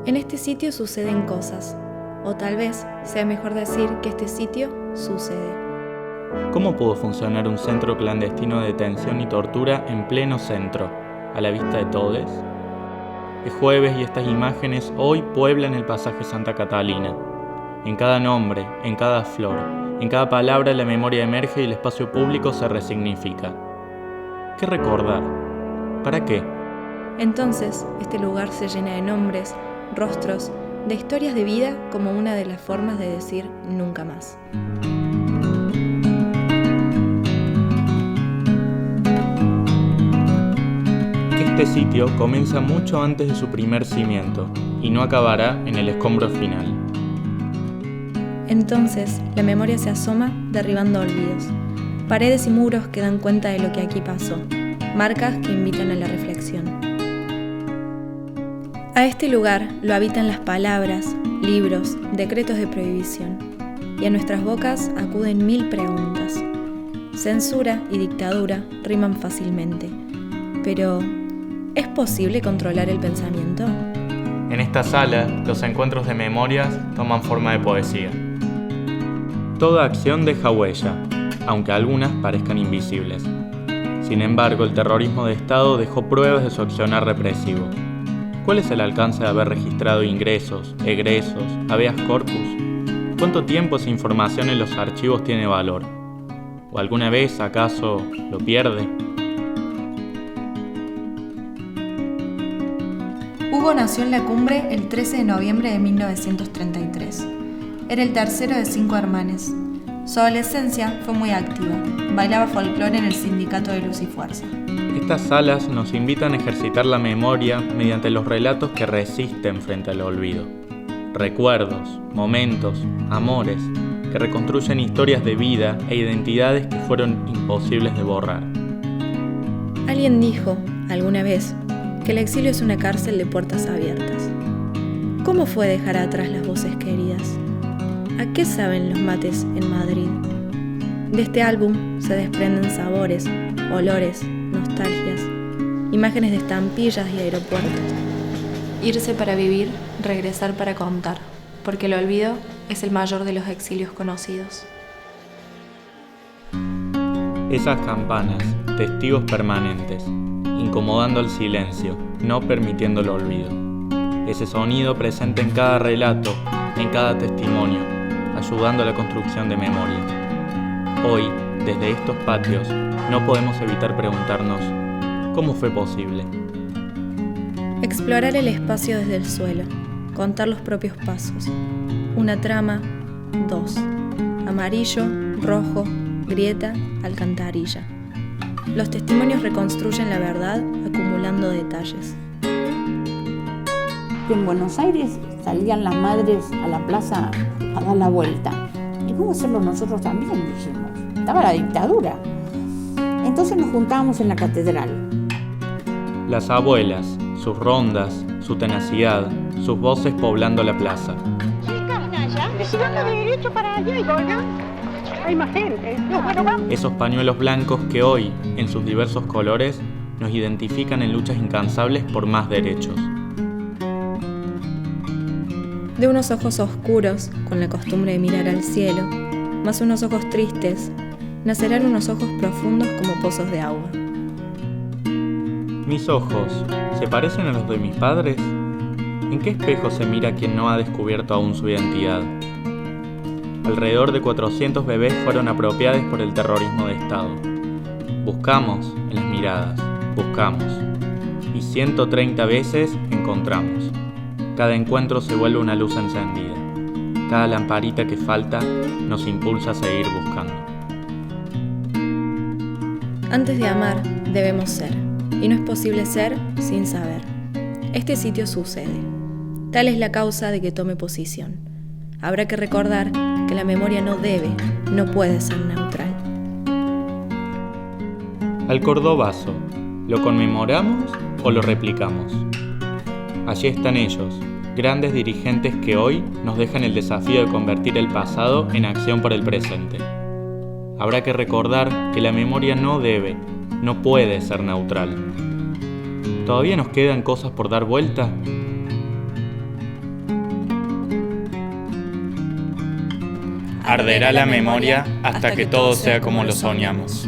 En este sitio suceden cosas, o tal vez sea mejor decir que este sitio sucede. ¿Cómo pudo funcionar un centro clandestino de detención y tortura en pleno centro, a la vista de todos? Es jueves y estas imágenes hoy pueblan el pasaje Santa Catalina. En cada nombre, en cada flor, en cada palabra la memoria emerge y el espacio público se resignifica. ¿Qué recordar? ¿Para qué? Entonces, este lugar se llena de nombres, rostros, de historias de vida como una de las formas de decir nunca más. Este sitio comienza mucho antes de su primer cimiento y no acabará en el escombro final. Entonces, la memoria se asoma derribando olvidos, paredes y muros que dan cuenta de lo que aquí pasó, marcas que invitan a la reflexión. A este lugar lo habitan las palabras, libros, decretos de prohibición, y a nuestras bocas acuden 1000 preguntas. Censura y dictadura riman fácilmente, pero ¿es posible controlar el pensamiento? En esta sala, los encuentros de memorias toman forma de poesía. Toda acción deja huella, aunque algunas parezcan invisibles. Sin embargo, el terrorismo de Estado dejó pruebas de su accionar represivo. ¿Cuál es el alcance de haber registrado ingresos, egresos, habeas corpus? ¿Cuánto tiempo esa información en los archivos tiene valor? ¿O alguna vez, acaso, lo pierde? Hugo nació en La Cumbre el 13 de noviembre de 1933. Era el tercero de 5 hermanos. Su adolescencia fue muy activa. Bailaba folclore en el sindicato de Luz y Fuerza. Estas salas nos invitan a ejercitar la memoria mediante los relatos que resisten frente al olvido. Recuerdos, momentos, amores, que reconstruyen historias de vida e identidades que fueron imposibles de borrar. Alguien dijo, alguna vez, que el exilio es una cárcel de puertas abiertas. ¿Cómo fue dejar atrás las voces queridas? ¿A qué saben los mates en Madrid? De este álbum se desprenden sabores, olores, nostalgias, imágenes de estampillas y aeropuertos. Irse para vivir, regresar para contar, porque el olvido es el mayor de los exilios conocidos. Esas campanas, testigos permanentes, incomodando el silencio, no permitiendo el olvido. Ese sonido presente en cada relato, en cada testimonio, ayudando a la construcción de memoria. Hoy, desde estos patios, no podemos evitar preguntarnos, ¿cómo fue posible? Explorar el espacio desde el suelo, contar los propios pasos. Una trama, 2. Amarillo, rojo, grieta, alcantarilla. Los testimonios reconstruyen la verdad acumulando detalles. En Buenos Aires salían las madres a la plaza a dar la vuelta. Y vamos a hacerlo nosotros también, dijimos. Estaba la dictadura. Entonces nos juntábamos en la catedral. Las abuelas, sus rondas, su tenacidad, sus voces poblando la plaza. Sigamos de derecho para allá y volvamos. Hay más gente. No, bueno, vamos. Esos pañuelos blancos que hoy, en sus diversos colores, nos identifican en luchas incansables por más derechos. De unos ojos oscuros, con la costumbre de mirar al cielo, más unos ojos tristes, nacerán unos ojos profundos como pozos de agua. ¿Mis ojos se parecen a los de mis padres? ¿En qué espejo se mira quien no ha descubierto aún su identidad? Alrededor de 400 bebés fueron apropiados por el terrorismo de Estado. Buscamos en las miradas, buscamos. Y 130 veces encontramos. Cada encuentro se vuelve una luz encendida. Cada lamparita que falta nos impulsa a seguir buscando. Antes de amar, debemos ser. Y no es posible ser sin saber. Este sitio sucede. Tal es la causa de que tome posición. Habrá que recordar que la memoria no debe, no puede ser neutral. Al Cordobazo, ¿lo conmemoramos o lo replicamos? Allí están ellos, grandes dirigentes que hoy nos dejan el desafío de convertir el pasado en acción por el presente. Habrá que recordar que la memoria no debe, no puede ser neutral. ¿Todavía nos quedan cosas por dar vuelta? Arderá la memoria hasta que todo sea como lo soñamos.